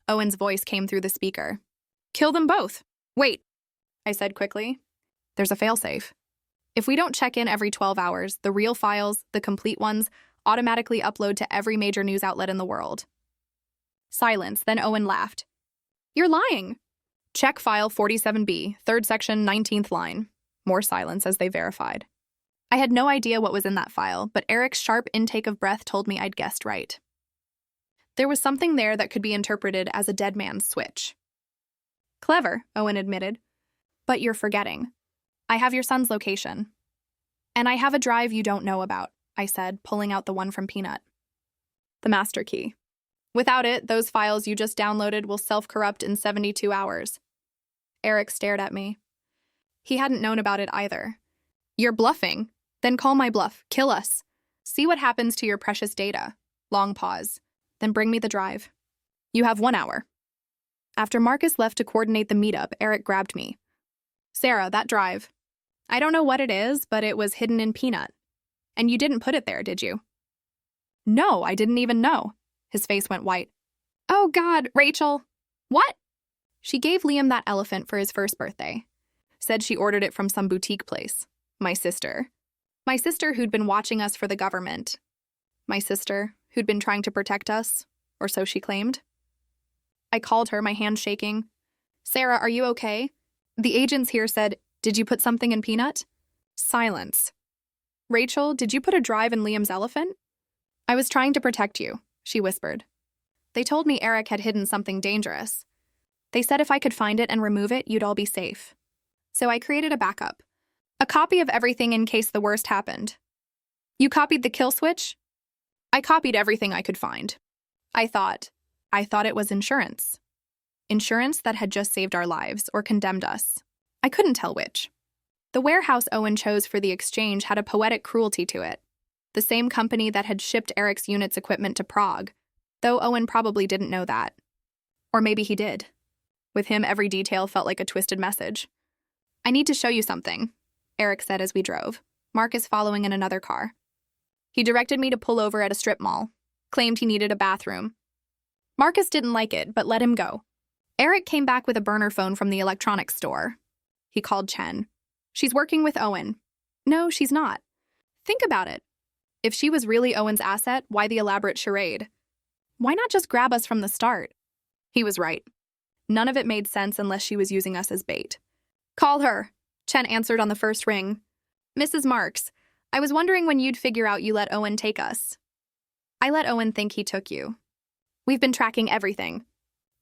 Speaker 1: Owen's voice came through the speaker. Kill them both. Wait, I said quickly. There's a failsafe. If we don't check in every 12 hours, the real files, the complete ones, automatically upload to every major news outlet in the world. Silence, then Owen laughed. You're lying. Check file 47B, 3rd section, 19th line. More silence as they verified. I had no idea what was in that file, but Eric's sharp intake of breath told me I'd guessed right. There was something there that could be interpreted as a dead man's switch. Clever, Owen admitted. But you're forgetting. I have your son's location. And I have a drive you don't know about, I said, pulling out the one from Peanut. The master key. Without it, those files you just downloaded will self-corrupt in 72 hours. Eric stared at me. He hadn't known about it either. You're bluffing. Then call my bluff. Kill us. See what happens to your precious data. Long pause. Then bring me the drive. You have 1 hour. After Marcus left to coordinate the meetup, Eric grabbed me. Sarah, that drive. I don't know what it is, but it was hidden in Peanut. And you didn't put it there, did you? No, I didn't even know. His face went white. Oh God, Rachel. What? She gave Liam that elephant for his first birthday. Said she ordered it from some boutique place. My sister. My sister who'd been watching us for the government. My sister who'd been trying to protect us, or so she claimed. I called her, my hand shaking. Sarah, are you okay? The agents here said, did you put something in Peanut? Silence. Rachel, did you put a drive in Liam's elephant? I was trying to protect you, she whispered. They told me Eric had hidden something dangerous. They said if I could find it and remove it, you'd all be safe. So I created a backup. A copy of everything in case the worst happened. You copied the kill switch? I copied everything I could find. I thought it was insurance. Insurance that had just saved our lives or condemned us. I couldn't tell which. The warehouse Owen chose for the exchange had a poetic cruelty to it. The same company that had shipped Eric's unit's equipment to Prague, though Owen probably didn't know that. Or maybe he did. With him, every detail felt like a twisted message. I need to show you something, Eric said as we drove, Marcus following in another car. He directed me to pull over at a strip mall, claimed he needed a bathroom. Marcus didn't like it, but let him go. Eric came back with a burner phone from the electronics store. He called Chen. She's working with Owen. No, she's not. Think about it. If she was really Owen's asset, why the elaborate charade? Why not just grab us from the start? He was right. None of it made sense unless she was using us as bait. Call her, Chen answered on the first ring. Mrs. Marks, I was wondering when you'd figure out you let Owen take us. I let Owen think he took you. We've been tracking everything.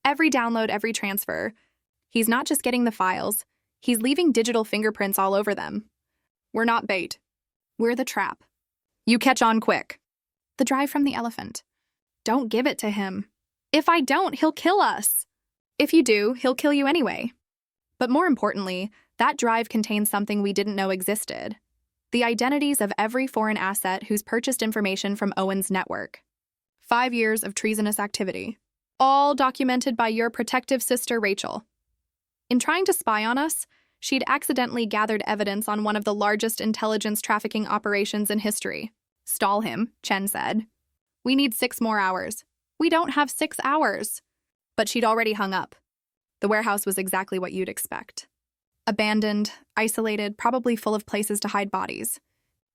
Speaker 1: Every download, every transfer. He's not just getting the files. He's leaving digital fingerprints all over them. We're not bait. We're the trap. You catch on quick. The drive from the elephant. Don't give it to him. If I don't, he'll kill us. If you do, he'll kill you anyway. But more importantly, that drive contains something we didn't know existed. The identities of every foreign asset who's purchased information from Owen's network. 5 years of treasonous activity. All documented by your protective sister, Rachel. In trying to spy on us, she'd accidentally gathered evidence on one of the largest intelligence trafficking operations in history. Stall him, Chen said. We need 6 more hours. We don't have 6 hours. But she'd already hung up. The warehouse was exactly what you'd expect. Abandoned, isolated, probably full of places to hide bodies.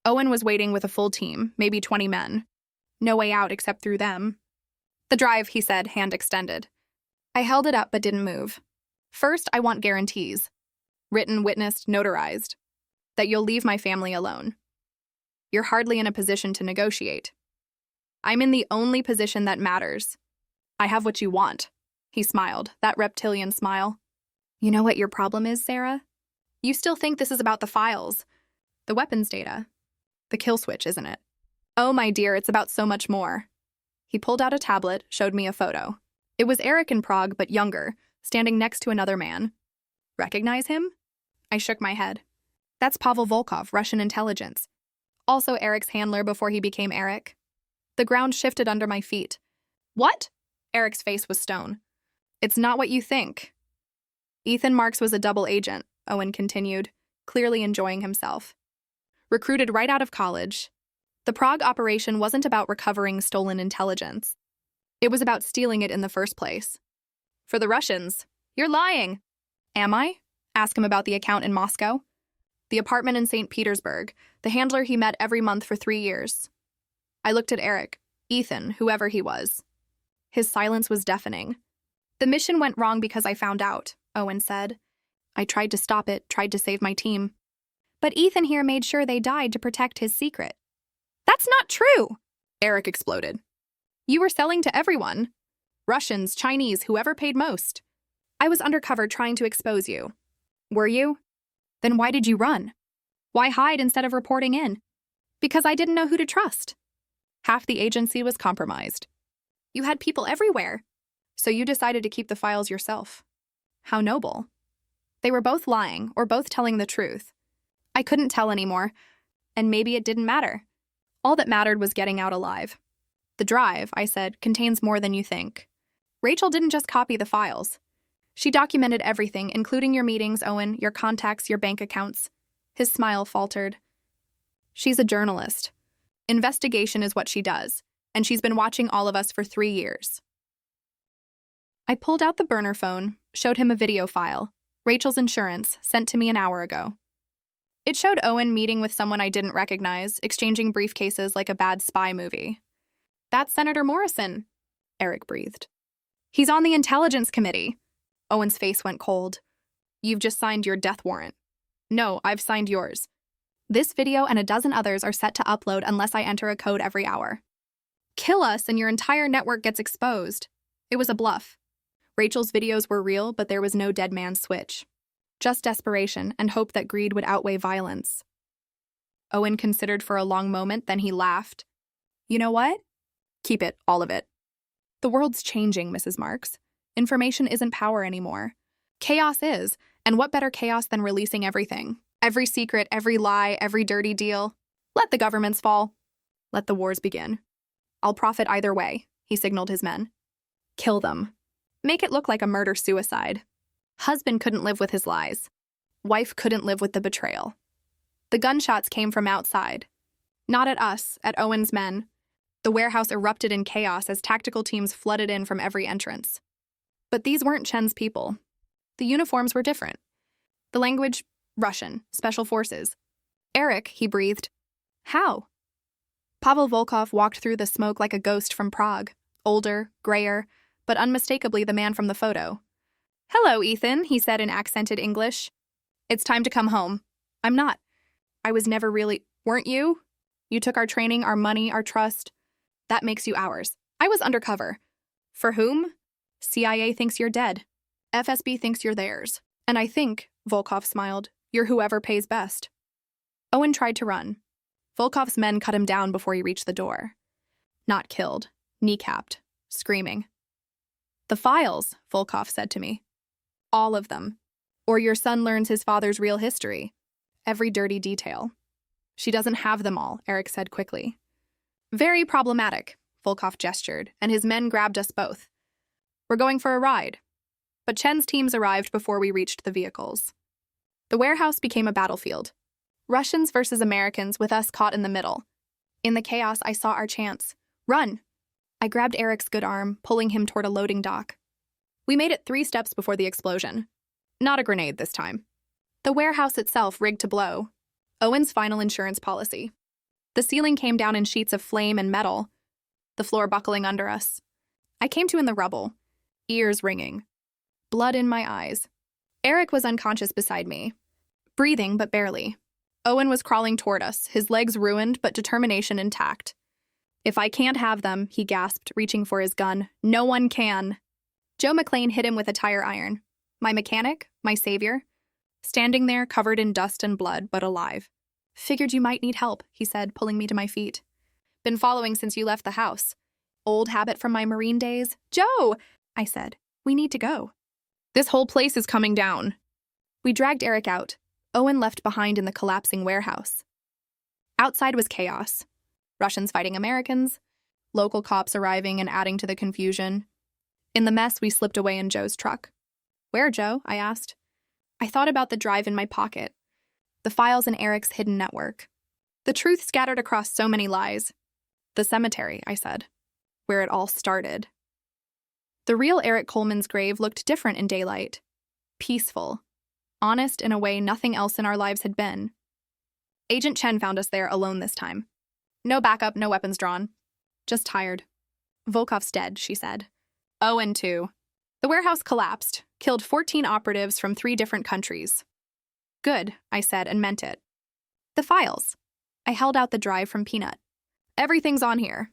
Speaker 1: Owen was waiting with a full team, maybe 20 men. No way out except through them. The drive, he said, hand extended. I held it up but didn't move. First, I want guarantees. Written, witnessed, notarized. That you'll leave my family alone. You're hardly in a position to negotiate. I'm in the only position that matters. I have what you want. He smiled, that reptilian smile. You know what your problem is, Sarah? You still think this is about the files. The weapons data. The kill switch, isn't it? Oh, my dear, it's about so much more. He pulled out a tablet, showed me a photo. It was Eric in Prague, but younger, standing next to another man. Recognize him? I shook my head. That's Pavel Volkov, Russian intelligence. Also Eric's handler before he became Eric. The ground shifted under my feet. What? Eric's face was stone. It's not what you think. Ethan Marks was a double agent, Owen continued, clearly enjoying himself. Recruited right out of college. The Prague operation wasn't about recovering stolen intelligence. It was about stealing it in the first place. For the Russians, you're lying. Am I? Ask him about the account in Moscow. The apartment in St. Petersburg, the handler he met every month for 3 years. I looked at Eric, Ethan, whoever he was. His silence was deafening. The mission went wrong because I found out, Owen said. I tried to stop it, tried to save my team. But Ethan here made sure they died to protect his secret. That's not true, Eric exploded. You were selling to everyone. Russians, Chinese, whoever paid most. I was undercover trying to expose you. Were you? Then why did you run? Why hide instead of reporting in? Because I didn't know who to trust. Half the agency was compromised. You had people everywhere. So you decided to keep the files yourself. How noble. They were both lying or both telling the truth. I couldn't tell anymore, and maybe it didn't matter. All that mattered was getting out alive. The drive, I said, contains more than you think. Rachel didn't just copy the files. She documented everything, including your meetings, Owen, your contacts, your bank accounts. His smile faltered. She's a journalist. Investigation is what she does, and she's been watching all of us for 3 years. I pulled out the burner phone, showed him a video file, Rachel's insurance, sent to me an hour ago. It showed Owen meeting with someone I didn't recognize, exchanging briefcases like a bad spy movie. That's Senator Morrison, Eric breathed. He's on the Intelligence Committee. Owen's face went cold. You've just signed your death warrant. No, I've signed yours. This video and a dozen others are set to upload unless I enter a code every hour. Kill us and your entire network gets exposed. It was a bluff. Rachel's videos were real, but there was no dead man's switch. Just desperation and hope that greed would outweigh violence. Owen considered for a long moment, then he laughed. You know what? Keep it, all of it. The world's changing, Mrs. Marks. Information isn't power anymore. Chaos is, and what better chaos than releasing everything? Every secret, every lie, every dirty deal. Let the governments fall. Let the wars begin. I'll profit either way, he signaled his men. Kill them. Make it look like a murder-suicide. Husband couldn't live with his lies. Wife couldn't live with the betrayal. The gunshots came from outside. Not at us, at Owen's men. The warehouse erupted in chaos as tactical teams flooded in from every entrance. But these weren't Chen's people. The uniforms were different. The language, Russian, special forces. Eric, he breathed. How? Pavel Volkov walked through the smoke like a ghost from Prague, older, grayer, but unmistakably the man from the photo. Hello, Ethan, he said in accented English. It's time to come home. I'm not. I was never really, weren't you? You took our training, our money, our trust. That makes you ours. I was undercover. For whom? CIA thinks you're dead. FSB thinks you're theirs. And I think, Volkov smiled, you're whoever pays best. Owen tried to run. Volkov's men cut him down before he reached the door. Not killed, kneecapped, screaming. The files, Volkov said to me. All of them. Or your son learns his father's real history. Every dirty detail. She doesn't have them all, Eric said quickly. Very problematic, Volkov gestured, and his men grabbed us both. We're going for a ride. But Chen's teams arrived before we reached the vehicles. The warehouse became a battlefield. Russians versus Americans with us caught in the middle. In the chaos, I saw our chance. Run! I grabbed Eric's good arm, pulling him toward a loading dock. We made it 3 steps before the explosion. Not a grenade this time. The warehouse itself rigged to blow. Owen's final insurance policy. The ceiling came down in sheets of flame and metal, the floor buckling under us. I came to in the rubble, ears ringing, blood in my eyes. Eric was unconscious beside me, breathing but barely. Owen was crawling toward us, his legs ruined but determination intact. If I can't have them, he gasped, reaching for his gun. No one can. Joe McLean hit him with a tire iron. My mechanic, my savior, standing there covered in dust and blood, but alive. Figured you might need help, he said, pulling me to my feet. Been following since you left the house. Old habit from my Marine days. Joe, I said, we need to go. This whole place is coming down. We dragged Eric out. Owen left behind in the collapsing warehouse. Outside was chaos. Russians fighting Americans, local cops arriving and adding to the confusion. In the mess, we slipped away in Joe's truck. Where, Joe? I asked. I thought about the drive in my pocket, the files in Eric's hidden network. The truth scattered across so many lies. The cemetery, I said, where it all started. The real Eric Coleman's grave looked different in daylight. Peaceful. Honest in a way nothing else in our lives had been. Agent Chen found us there alone this time. No backup, no weapons drawn. Just tired. Volkov's dead, she said. Owen, too. The warehouse collapsed, killed 14 operatives from 3 different countries. Good, I said, and meant it. The files. I held out the drive from Peanut. Everything's on here.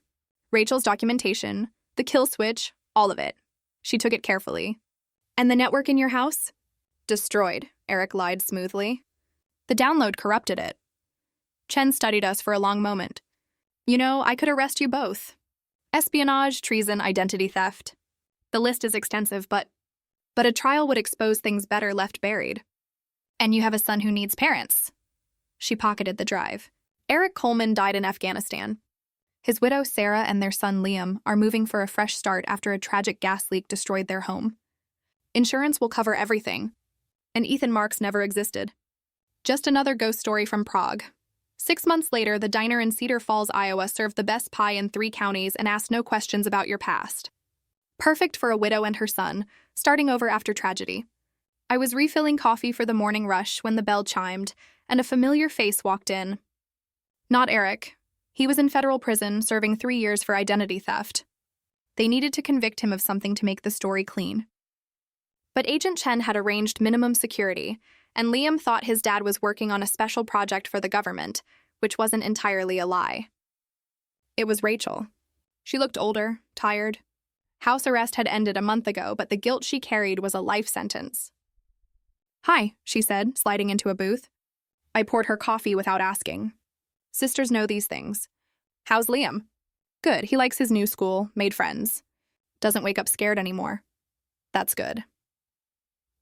Speaker 1: Rachel's documentation, the kill switch, all of it. She took it carefully. And the network in your house? Destroyed, Eric lied smoothly. The download corrupted it. Chen studied us for a long moment. You know, I could arrest you both. Espionage, treason, identity theft. The list is extensive, but a trial would expose things better left buried. And you have a son who needs parents. She pocketed the drive. Eric Coleman died in Afghanistan. His widow, Sarah, and their son, Liam, are moving for a fresh start after a tragic gas leak destroyed their home. Insurance will cover everything. And Ethan Marks never existed. Just another ghost story from Prague. 6 months later, the diner in Cedar Falls, Iowa served the best pie in 3 counties and asked no questions about your past. Perfect for a widow and her son, starting over after tragedy. I was refilling coffee for the morning rush when the bell chimed, and a familiar face walked in. Not Eric. He was in federal prison, serving 3 years for identity theft. They needed to convict him of something to make the story clean. But Agent Chen had arranged minimum security, and Liam thought his dad was working on a special project for the government, which wasn't entirely a lie. It was Rachel. She looked older, tired. House arrest had ended a month ago, but the guilt she carried was a life sentence. Hi, she said, sliding into a booth. I poured her coffee without asking. Sisters know these things. How's Liam? Good, he likes his new school, made friends. Doesn't wake up scared anymore. That's good.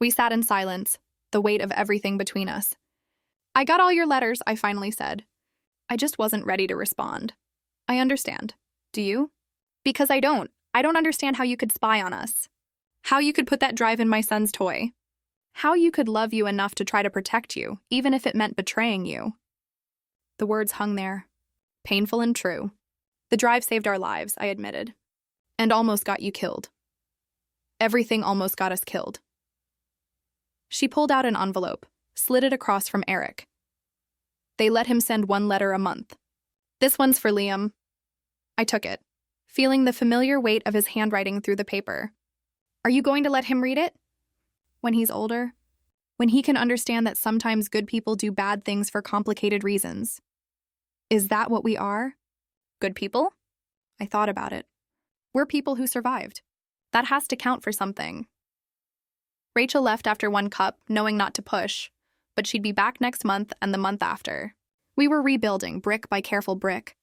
Speaker 1: We sat in silence, the weight of everything between us. I got all your letters, I finally said. I just wasn't ready to respond. I understand. Do you? Because I don't. I don't understand how you could spy on us. How you could put that drive in my son's toy. How you could love you enough to try to protect you, even if it meant betraying you. The words hung there. Painful and true. The drive saved our lives, I admitted. And almost got you killed. Everything almost got us killed. She pulled out an envelope, slid it across from Eric. They let him send 1 letter a month. This one's for Liam. I took it, feeling the familiar weight of his handwriting through the paper. Are you going to let him read it? When he's older? When he can understand that sometimes good people do bad things for complicated reasons. Is that what we are? Good people? I thought about it. We're people who survived. That has to count for something. Rachel left after 1 cup, knowing not to push, but she'd be back next month and the month after. We were rebuilding brick by careful brick.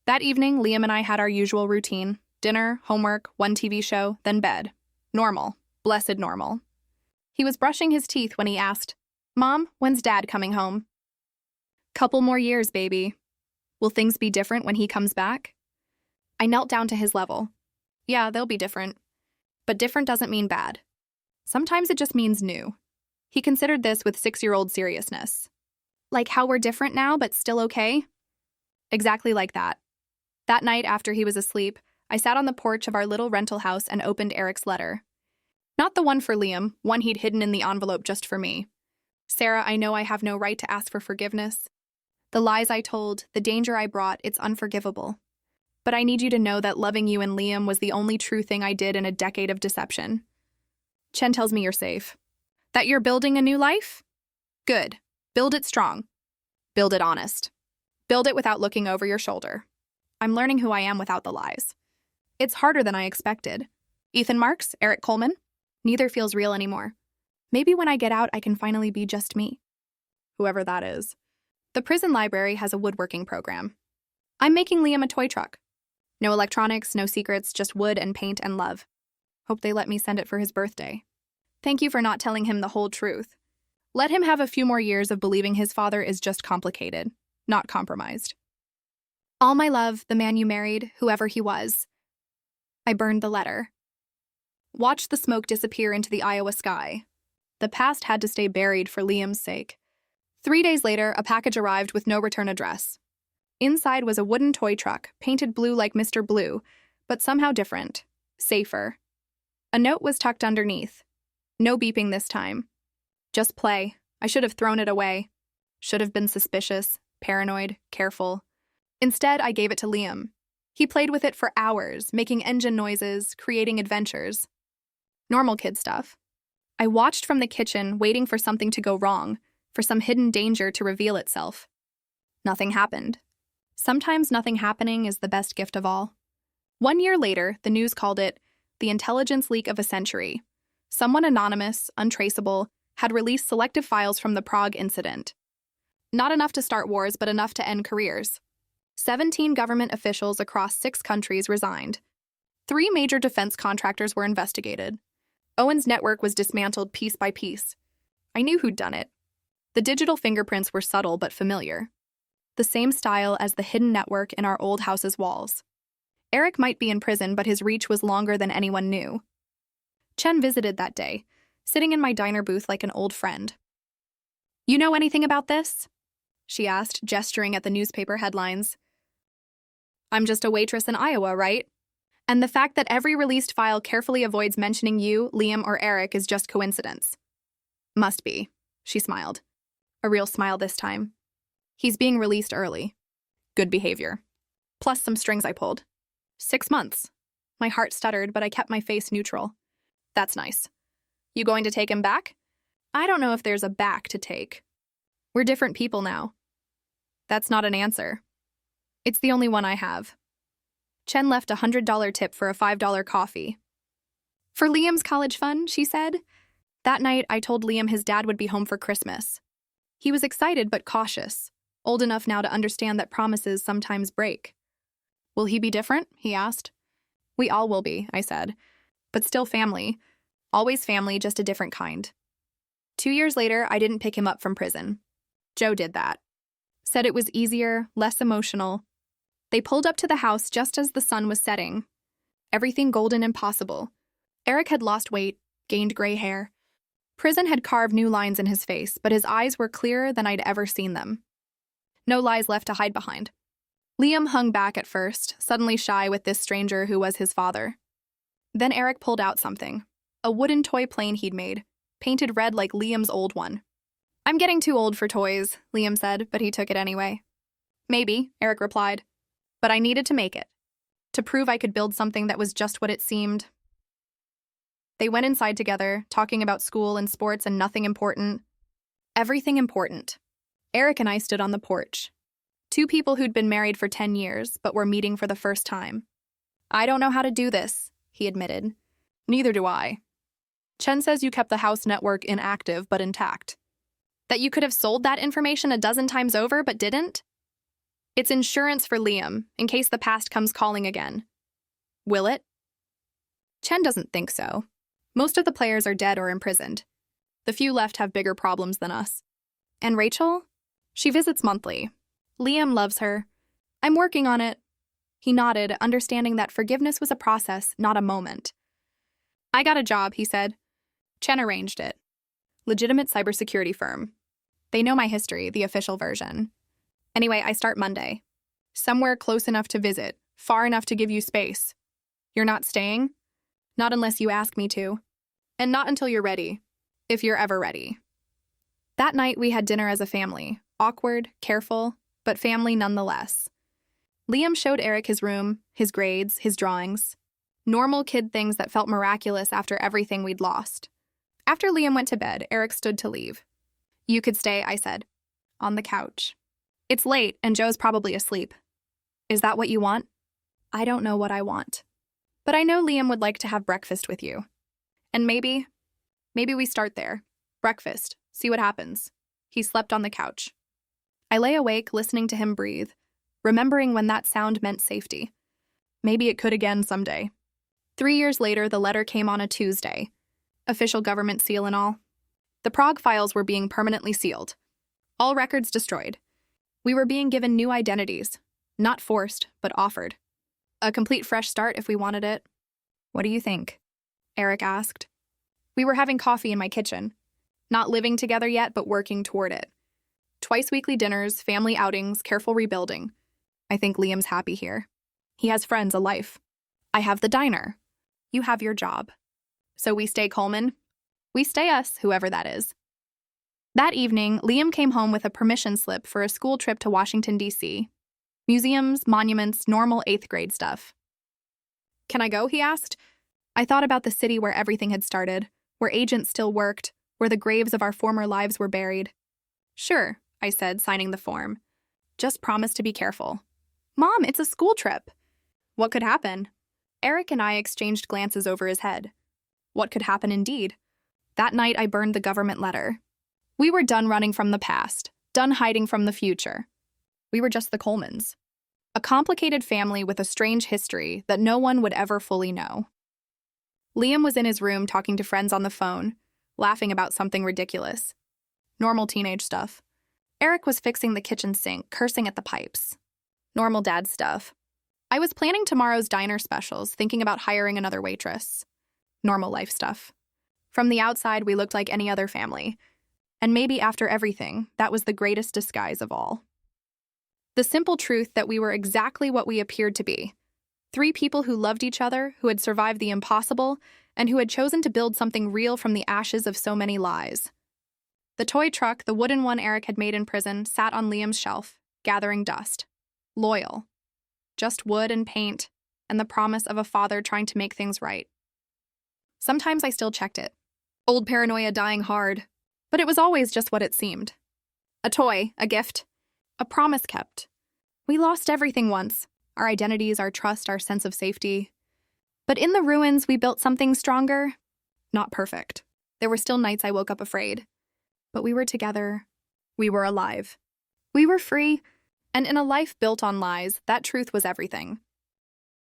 Speaker 1: That evening, Liam and I had our usual routine. Dinner, homework, 1 TV show, then bed. Normal. Blessed normal. He was brushing his teeth when he asked, Mom, when's Dad coming home? Couple more years, baby. Will things be different when he comes back? I knelt down to his level. Yeah, they'll be different. But different doesn't mean bad. Sometimes it just means new. He considered this with 6-year-old seriousness. Like how we're different now, but still okay? Exactly like that. That night after he was asleep, I sat on the porch of our little rental house and opened Eric's letter. Not the one for Liam, one he'd hidden in the envelope just for me. Sarah, I know I have no right to ask for forgiveness. The lies I told, the danger I brought, it's unforgivable. But I need you to know that loving you and Liam was the only true thing I did in a decade of deception. Chen tells me you're safe. That you're building a new life? Good. Build it strong. Build it honest. Build it without looking over your shoulder. I'm learning who I am without the lies. It's harder than I expected. Ethan Marks, Eric Coleman, neither feels real anymore. Maybe when I get out, I can finally be just me. Whoever that is. The prison library has a woodworking program. I'm making Liam a toy truck. No electronics, no secrets, just wood and paint and love. Hope they let me send it for his birthday. Thank you for not telling him the whole truth. Let him have a few more years of believing his father is just complicated, not compromised. All my love, the man you married, whoever he was. I burned the letter. Watched the smoke disappear into the Iowa sky. The past had to stay buried for Liam's sake. 3 days later, a package arrived with no return address. Inside was a wooden toy truck, painted blue like Mr. Blue, but somehow different, safer. A note was tucked underneath. No beeping this time. Just play. I should have thrown it away. Should have been suspicious, paranoid, careful. Instead, I gave it to Liam. He played with it for hours, making engine noises, creating adventures. Normal kid stuff. I watched from the kitchen, waiting for something to go wrong, for some hidden danger to reveal itself. Nothing happened. Sometimes nothing happening is the best gift of all. 1 year later, the news called it the intelligence leak of a century. Someone anonymous, untraceable, had released selective files from the Prague incident. Not enough to start wars, but enough to end careers. 17 government officials across 6 countries resigned. 3 major defense contractors were investigated. Owen's network was dismantled piece by piece. I knew who'd done it. The digital fingerprints were subtle but familiar. The same style as the hidden network in our old house's walls. Eric might be in prison, but his reach was longer than anyone knew. Chen visited that day, sitting in my diner booth like an old friend. You know anything about this? She asked, gesturing at the newspaper headlines. I'm just a waitress in Iowa, right? And the fact that every released file carefully avoids mentioning you, Liam, or Eric is just coincidence. Must be, she smiled. A real smile this time. He's being released early. Good behavior. Plus some strings I pulled. 6 months. My heart stuttered, but I kept my face neutral. That's nice. You going to take him back? I don't know if there's a back to take. We're different people now. That's not an answer. It's the only one I have. Chen left a $100 tip for a $5 coffee. For Liam's college fund, she said. That night, I told Liam his dad would be home for Christmas. He was excited but cautious, old enough now to understand that promises sometimes break. Will he be different? He asked. We all will be, I said. But still family. Always family, just a different kind. 2 years later, I didn't pick him up from prison. Joe did that. Said it was easier, less emotional. They pulled up to the house just as the sun was setting. Everything golden and possible. Eric had lost weight, gained gray hair. Prison had carved new lines in his face, but his eyes were clearer than I'd ever seen them. No lies left to hide behind. Liam hung back at first, suddenly shy with this stranger who was his father. Then Eric pulled out something. A wooden toy plane he'd made, painted red like Liam's old one. "I'm getting too old for toys," Liam said, but he took it anyway. "Maybe," Eric replied. "But I needed to make it. To prove I could build something that was just what it seemed." They went inside together, talking about school and sports and nothing important. Everything important. Eric and I stood on the porch. Two people who'd been married for 10 years, but were meeting for the first time. "I don't know how to do this," he admitted. "Neither do I. Chen says you kept the house network inactive but intact. That you could have sold that information a dozen times over but didn't? It's insurance for Liam, in case the past comes calling again. Will it?" Chen doesn't think so. Most of the players are dead or imprisoned. The few left have bigger problems than us. And Rachel? She visits monthly. Liam loves her. "I'm working on it." He nodded, understanding that forgiveness was a process, not a moment. "I got a job," he said. Chen arranged it. Legitimate cybersecurity firm. They know my history, the official version. Anyway, I start Monday. Somewhere close enough to visit, far enough to give you space. You're not staying? Not unless you ask me to. And not until you're ready. If you're ever ready. That night we had dinner as a family. Awkward, careful, but family nonetheless. Liam showed Eric his room, his grades, his drawings. Normal kid things that felt miraculous after everything we'd lost. After Liam went to bed, Eric stood to leave. "You could stay," I said. "On the couch. It's late, and Joe's probably asleep." "Is that what you want?" "I don't know what I want. But I know Liam would like to have breakfast with you. And maybe we start there. Breakfast. See what happens." He slept on the couch. I lay awake, listening to him breathe, remembering when that sound meant safety. Maybe it could again someday. 3 years later, the letter came on a Tuesday. Official government seal and all. The Prague files were being permanently sealed. All records destroyed. We were being given new identities. Not forced, but offered. A complete fresh start if we wanted it. "What do you think?" Eric asked. We were having coffee in my kitchen. Not living together yet, but working toward it. Twice weekly dinners, family outings, careful rebuilding. I think Liam's happy here. He has friends, a life. I have the diner. You have your job. So we stay Coleman. We stay us, whoever that is. That evening, Liam came home with a permission slip for a school trip to Washington, D.C. Museums, monuments, normal 8th grade stuff. "Can I go?" he asked. I thought about the city where everything had started, where agents still worked, where the graves of our former lives were buried. "Sure," I said, signing the form. "Just promise to be careful." "Mom, it's a school trip." What could happen? Eric and I exchanged glances over his head. What could happen indeed? That night I burned the government letter. We were done running from the past, done hiding from the future. We were just the Colemans. A complicated family with a strange history that no one would ever fully know. Liam was in his room talking to friends on the phone, laughing about something ridiculous. Normal teenage stuff. Eric was fixing the kitchen sink, cursing at the pipes. Normal dad stuff. I was planning tomorrow's diner specials, thinking about hiring another waitress. Normal life stuff. From the outside, we looked like any other family. And maybe after everything, that was the greatest disguise of all. The simple truth that we were exactly what we appeared to be. 3 people who loved each other, who had survived the impossible, and who had chosen to build something real from the ashes of so many lies. The toy truck, the wooden one Eric had made in prison, sat on Liam's shelf, gathering dust. Loyal. Just wood and paint, and the promise of a father trying to make things right. Sometimes I still checked it. Old paranoia dying hard. But it was always just what it seemed. A toy, a gift, a promise kept. We lost everything once. Our identities, our trust, our sense of safety. But in the ruins, we built something stronger. Not perfect. There were still nights I woke up afraid. But we were together. We were alive. We were free. And in a life built on lies, that truth was everything.